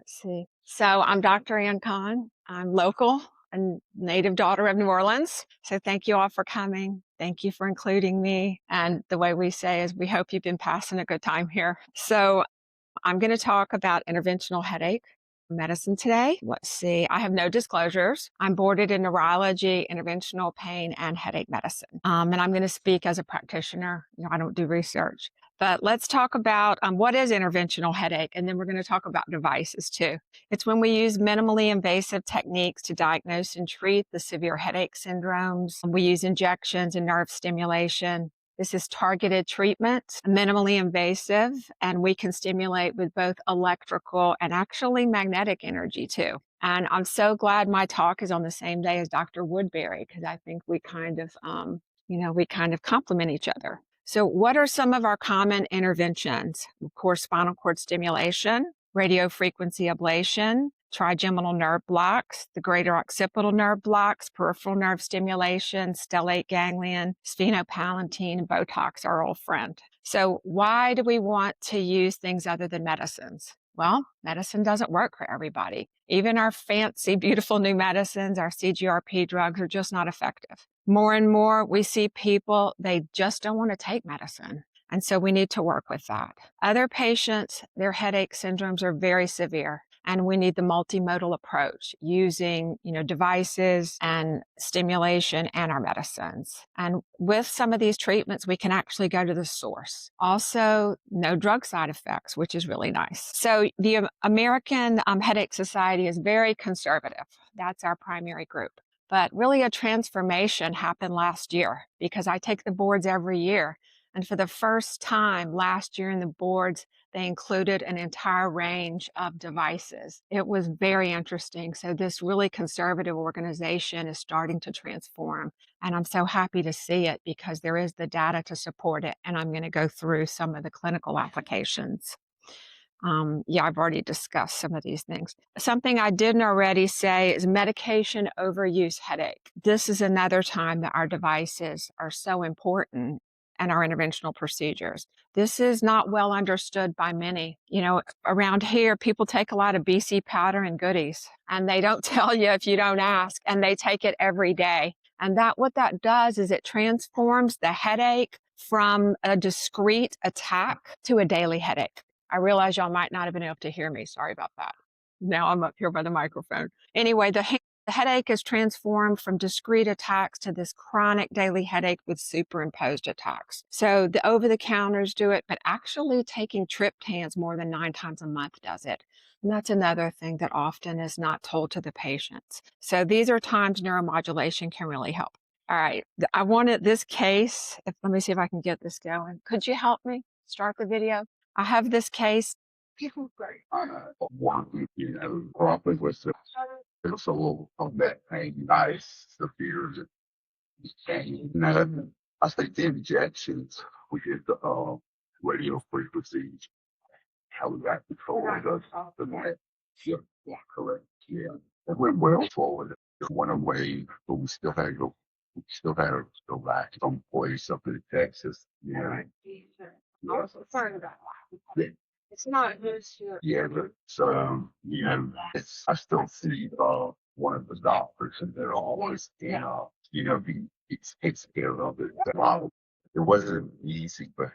Let's see. So I'm Dr. Conn. I'm local, a native daughter of New Orleans. So thank you all for coming. Thank you for including me. And the way we say is we hope you've been passing a good time here. So I'm going to talk about interventional headache medicine today. Let's see. I have no disclosures. I'm boarded in neurology, interventional pain, and headache medicine. And I'm going to speak as a practitioner. I don't do research. But let's talk about what is interventional headache, and then we're going to talk about devices too. It's when we use minimally invasive techniques to diagnose and treat the severe headache syndromes. We use injections and nerve stimulation. This is targeted treatment, minimally invasive, and we can stimulate with both electrical and actually magnetic energy too. And I'm so glad my talk is on the same day as Dr. Woodbury, because I think we kind of complement each other. So what are some of our common interventions? Of course, spinal cord stimulation, radiofrequency ablation, trigeminal nerve blocks, the greater occipital nerve blocks, peripheral nerve stimulation, stellate ganglion, sphenopalatine, and Botox, our old friend. So why do we want to use things other than medicines? Well, medicine doesn't work for everybody. Even our fancy, beautiful new medicines, our CGRP drugs are just not effective. More and more, we see people, they just don't want to take medicine. And so we need to work with that. Other patients, their headache syndromes are very severe. And we need the multimodal approach using, devices and stimulation and our medicines. And with some of these treatments, we can actually go to the source. Also, no drug side effects, which is really nice. So the American Headache Society is very conservative. That's our primary group. But really a transformation happened last year because I take the boards every year. And for the first time last year in the boards, they included an entire range of devices. It was very interesting. So this really conservative organization is starting to transform. And I'm so happy to see it because there is the data to support it. And I'm going to go through some of the clinical applications. I've already discussed some of these things. Something I didn't already say is medication overuse headache. This is another time that our devices are so important and our interventional procedures. This is not well understood by many. Around here, people take a lot of BC powder and goodies, and they don't tell you if you don't ask, and they take it every day. And what that does is it transforms the headache from a discrete attack to a daily headache. I realize y'all might not have been able to hear me. Sorry about that. Now I'm up here by the microphone. Anyway, the headache is transformed from discrete attacks to this chronic daily headache with superimposed attacks. So the over-the-counters do it, but actually taking triptans more than 9 times a month does it. And that's another thing that often is not told to the patients. So these are times neuromodulation can really help. All right, I wanted this case. Let me see if I can get this going. Could you help me start the video? I have this case. Probably was it's a little of that pain, nice, the fears, and I think the injections, we did the radio frequencies, how we got control of the night. Yeah, correct. Yeah, it went well forward. It went away, but we still had to go. We still had to go back someplace up in Texas. Yeah. I'm sorry about that. It's not just your. Yeah, but I still see one of the doctors, and they're always he takes care of it. It wasn't easy, but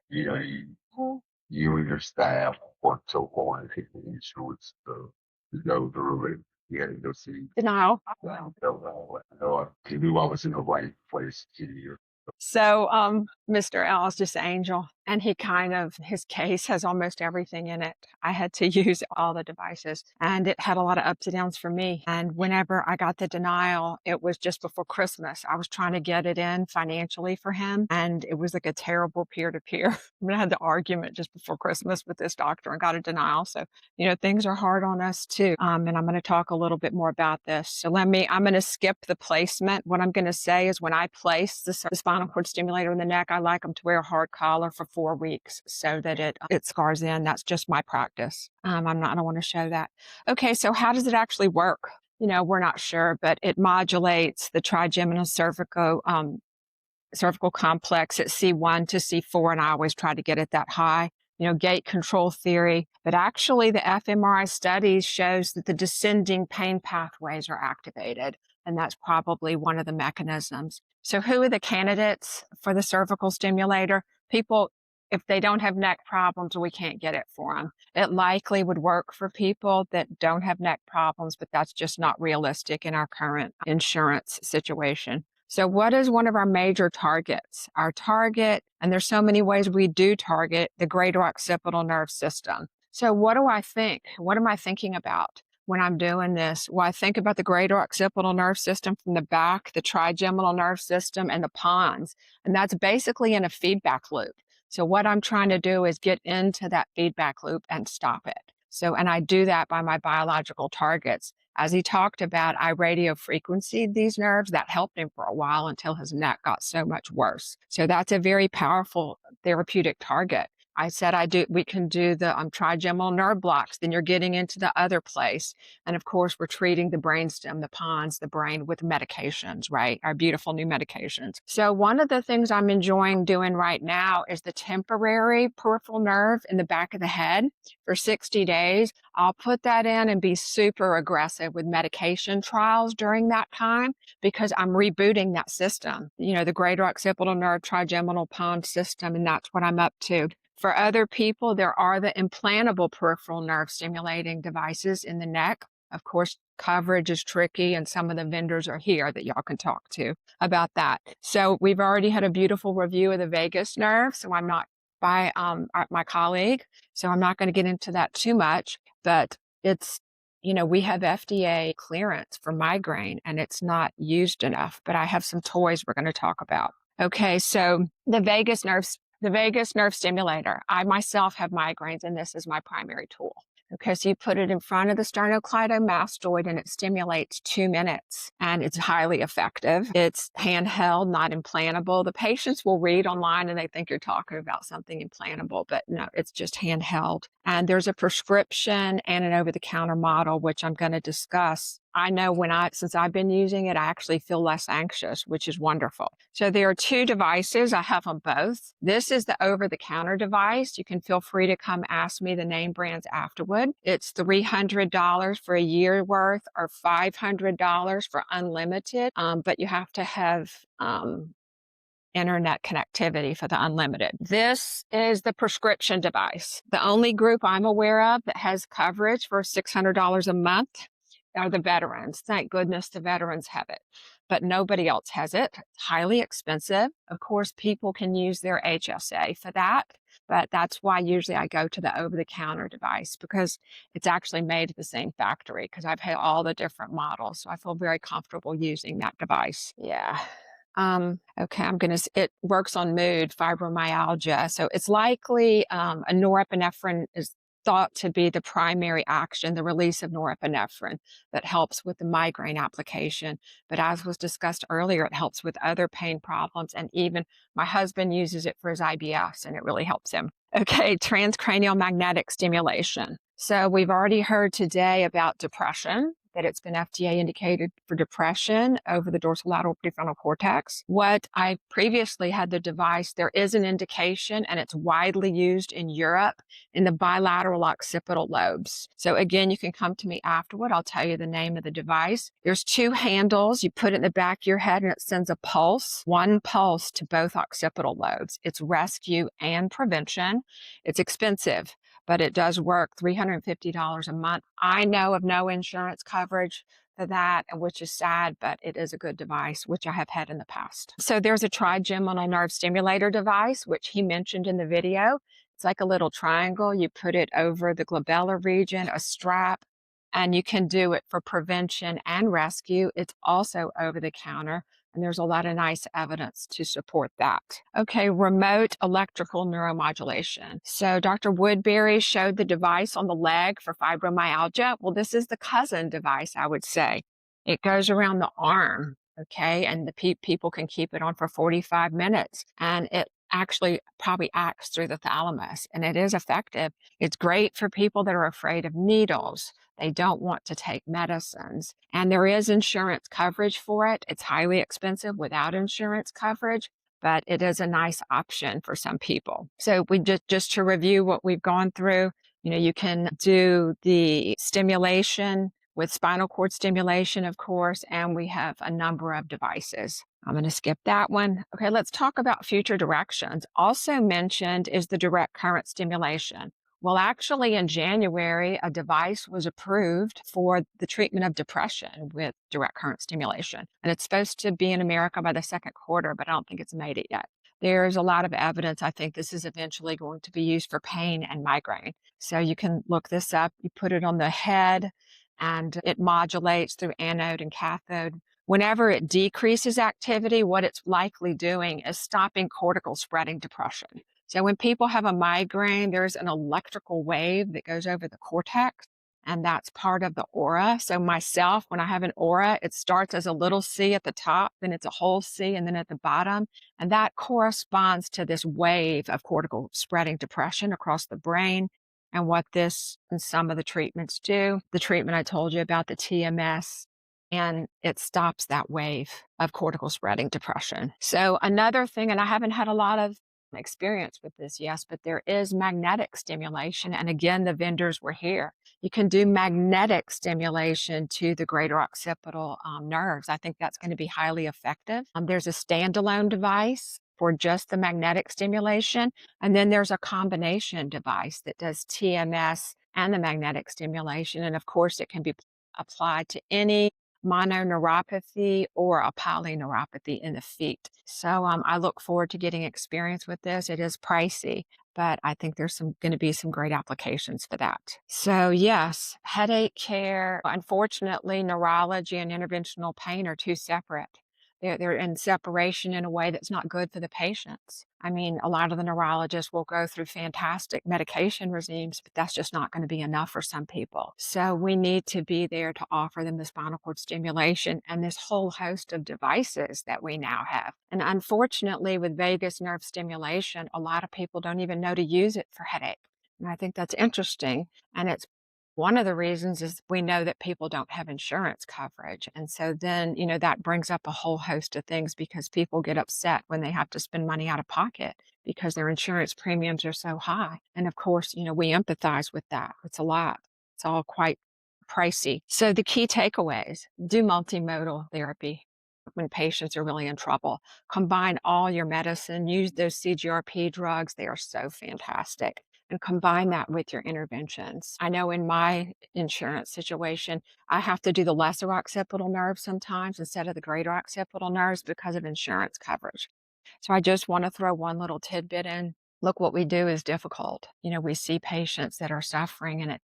you and your staff worked so hard to get the insurance to go through it. You had to go see. Denial. He knew I was in the right place here. So, Mr. L is just an angel, and his case has almost everything in it. I had to use all the devices, and it had a lot of ups and downs for me. And whenever I got the denial, it was just before Christmas. I was trying to get it in financially for him, and it was like a terrible peer-to-peer. I had the argument just before Christmas with this doctor and got a denial. So, things are hard on us too. And I'm going to talk a little bit more about this. So I'm going to skip the placement. What I'm going to say is when I place the spinal cord stimulator in the neck, I like them to wear a hard collar for 4 weeks so that it scars in. That's just my practice. I don't want to show that. Okay, so how does it actually work? We're not sure, but it modulates the trigeminal cervical complex at C1 to C4, and I always try to get it that high. gate control theory, but actually the fMRI studies shows that the descending pain pathways are activated, and that's probably one of the mechanisms. So who are the candidates for the cervical stimulator? People, if they don't have neck problems, we can't get it for them. It likely would work for people that don't have neck problems, but that's just not realistic in our current insurance situation. So what is one of our major targets? Our target, and there's so many ways we do target the greater occipital nerve system. So what do I think? What am I thinking about when I'm doing this? Well, I think about the greater occipital nerve system from the back, the trigeminal nerve system, and the pons. And that's basically in a feedback loop. So what I'm trying to do is get into that feedback loop and stop it. So, and I do that by my biological targets. As he talked about, I radiofrequencied these nerves. That helped him for a while until his neck got so much worse. So that's a very powerful therapeutic target. I said we can do the trigeminal nerve blocks. Then you're getting into the other place. And of course, we're treating the brainstem, the pons, the brain with medications, right? Our beautiful new medications. So one of the things I'm enjoying doing right now is the temporary peripheral nerve in the back of the head for 60 days. I'll put that in and be super aggressive with medication trials during that time because I'm rebooting that system, the greater occipital nerve, trigeminal pons system, and that's what I'm up to. For other people, there are the implantable peripheral nerve stimulating devices in the neck. Of course, coverage is tricky, and some of the vendors are here that y'all can talk to about that. So we've already had a beautiful review of the vagus nerve, so I'm not by my colleague, so I'm not going to get into that too much, but it's, we have FDA clearance for migraine, and it's not used enough, but I have some toys we're going to talk about. Okay, so the vagus nerve stimulator. I myself have migraines, and this is my primary tool. Okay, so you put it in front of the sternocleidomastoid and it stimulates 2 minutes, and it's highly effective. It's handheld, not implantable. The patients will read online and they think you're talking about something implantable, but no, it's just handheld. And there's a prescription and an over-the-counter model, which I'm going to discuss. I know since I've been using it, I actually feel less anxious, which is wonderful. So there are 2 devices. I have them both. This is the over-the-counter device. You can feel free to come ask me the name brands afterward. It's $300 for a year worth or $500 for unlimited, but you have to have internet connectivity for the unlimited. This is the prescription device. The only group I'm aware of that has coverage for $600 a month are the veterans. Thank goodness the veterans have it, but nobody else has it. It's highly expensive. Of course, people can use their HSA for that, but that's why usually I go to the over-the-counter device because it's actually made at the same factory because I've had all the different models. So I feel very comfortable using that device. Yeah. Okay, it works on mood, fibromyalgia. So it's likely a norepinephrine is thought to be the primary action, the release of norepinephrine that helps with the migraine application. But as was discussed earlier, it helps with other pain problems. And even my husband uses it for his IBS and it really helps him. Okay, transcranial magnetic stimulation. So we've already heard today about depression, that it's been FDA indicated for depression over the dorsolateral prefrontal cortex. What I previously had the device, there is an indication and it's widely used in Europe in the bilateral occipital lobes. So again, you can come to me afterward. I'll tell you the name of the device. There's 2 handles. You put it in the back of your head and it sends a pulse, 1 pulse to both occipital lobes. It's rescue and prevention. It's expensive, but it does work, $350 a month. I know of no insurance coverage for that, which is sad, but it is a good device, which I have had in the past. So there's a trigeminal nerve stimulator device, which he mentioned in the video. It's like a little triangle. You put it over the glabellar region, a strap, and you can do it for prevention and rescue. It's also over the counter. And there's a lot of nice evidence to support that. Okay, remote electrical neuromodulation. So Dr. Woodbury showed the device on the leg for fibromyalgia. Well, this is the cousin device, I would say. It goes around the arm, okay? And the people can keep it on for 45 minutes. And it actually probably acts through the thalamus, and it is effective. It's great for people that are afraid of needles. They don't want to take medicines. And there is insurance coverage for it. It's highly expensive without insurance coverage, but it is a nice option for some people. So we just to review what we've gone through, you can do the stimulation with spinal cord stimulation, of course, and we have a number of devices. I'm going to skip that one. Okay, let's talk about future directions. Also mentioned is the direct current stimulation. Well, actually, in January, a device was approved for the treatment of depression with direct current stimulation. And it's supposed to be in America by the second quarter, but I don't think it's made it yet. There's a lot of evidence. I think this is eventually going to be used for pain and migraine. So you can look this up. You put it on the head and it modulates through anode and cathode. Whenever it decreases activity, what it's likely doing is stopping cortical spreading depression. So when people have a migraine, there's an electrical wave that goes over the cortex, and that's part of the aura. So myself, when I have an aura, it starts as a little C at the top, then it's a whole C, and then at the bottom. And that corresponds to this wave of cortical spreading depression across the brain. And what this and some of the treatments do, the treatment I told you about, the TMS, and it stops that wave of cortical spreading depression. So another thing, and I haven't had a lot of experience with this, yes, but there is magnetic stimulation. And again, the vendors were here. You can do magnetic stimulation to the greater occipital nerves. I think that's going to be highly effective. There's a standalone device for just the magnetic stimulation. And then there's a combination device that does TMS and the magnetic stimulation. And of course, it can be applied to any mononeuropathy or a polyneuropathy in the feet. So I look forward to getting experience with this. It is pricey, but I think there's going to be some great applications for that. So yes, headache care. Unfortunately, neurology and interventional pain are two separate. They're in separation in a way that's not good for the patients. I mean, a lot of the neurologists will go through fantastic medication regimes, but that's just not going to be enough for some people. So we need to be there to offer them the spinal cord stimulation and this whole host of devices that we now have. And unfortunately, with vagus nerve stimulation, a lot of people don't even know to use it for headache. And I think that's interesting. And it's one of the reasons is we know that people don't have insurance coverage. And so then, that brings up a whole host of things because people get upset when they have to spend money out of pocket because their insurance premiums are so high. And of course, we empathize with that. It's a lot. It's all quite pricey. So the key takeaways, do multimodal therapy when patients are really in trouble. Combine all your medicine, use those CGRP drugs. They are so fantastic. And combine that with your interventions. I know in my insurance situation, I have to do the lesser occipital nerve sometimes instead of the greater occipital nerves because of insurance coverage. So I just want to throw one little tidbit in. Look, what we do is difficult. We see patients that are suffering and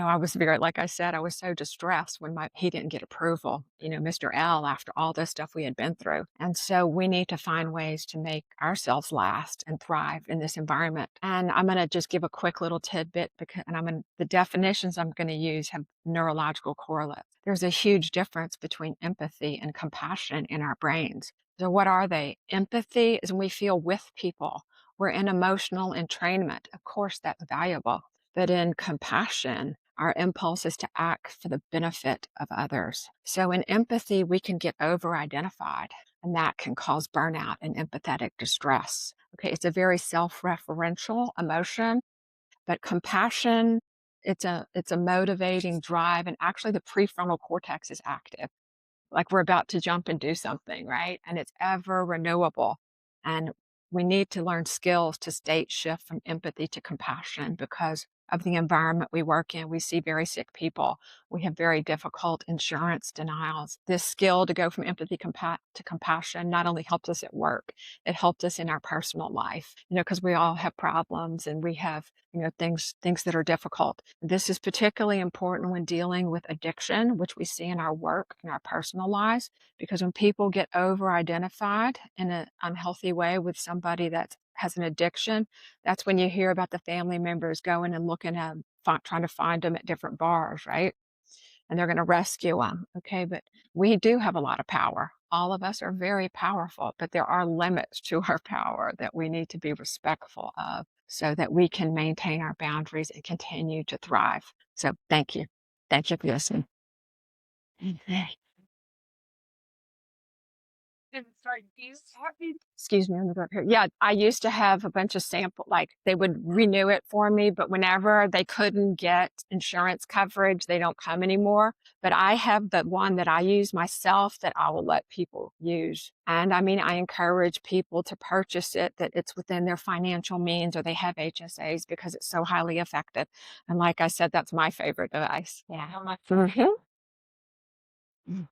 I was like I said, I was so distressed when he didn't get approval, Mr. L, after all this stuff we had been through. And so we need to find ways to make ourselves last and thrive in this environment. And I'm going to just give a quick little tidbit the definitions I'm going to use have neurological correlates. There's a huge difference between empathy and compassion in our brains. So what are they? Empathy is when we feel with people. We're in emotional entrainment. Of course, that's valuable. But in compassion, our impulse is to act for the benefit of others. So in empathy, we can get over-identified, and that can cause burnout and empathetic distress. Okay, it's a very self-referential emotion, but compassion, it's a motivating drive, and actually the prefrontal cortex is active. Like we're about to jump and do something, right? And it's ever renewable. And we need to learn skills to state shift from empathy to compassion because of the environment we work in. We see very sick people. We have very difficult insurance denials. This skill to go from empathy to compassion not only helps us at work, it helps us in our personal life, because we all have problems and we have, things that are difficult. This is particularly important when dealing with addiction, which we see in our work and our personal lives, because when people get over-identified in an unhealthy way with somebody that has an addiction, that's when you hear about the family members going and looking at them, trying to find them at different bars, right? And they're going to rescue them. Okay, but we do have a lot of power. All of us are very powerful, but there are limits to our power that we need to be respectful of so that we can maintain our boundaries and continue to thrive. So thank you. Thank you for listening. Okay. Excuse me, I'm up here. Yeah, I used to have a bunch of sample, like they would renew it for me, but whenever they couldn't get insurance coverage, they don't come anymore. But I have the one that I use myself that I will let people use. And I mean, I encourage people to purchase it, that it's within their financial means or they have HSAs, because it's so highly effective. And like I said, that's my favorite device. Yeah. Mhm.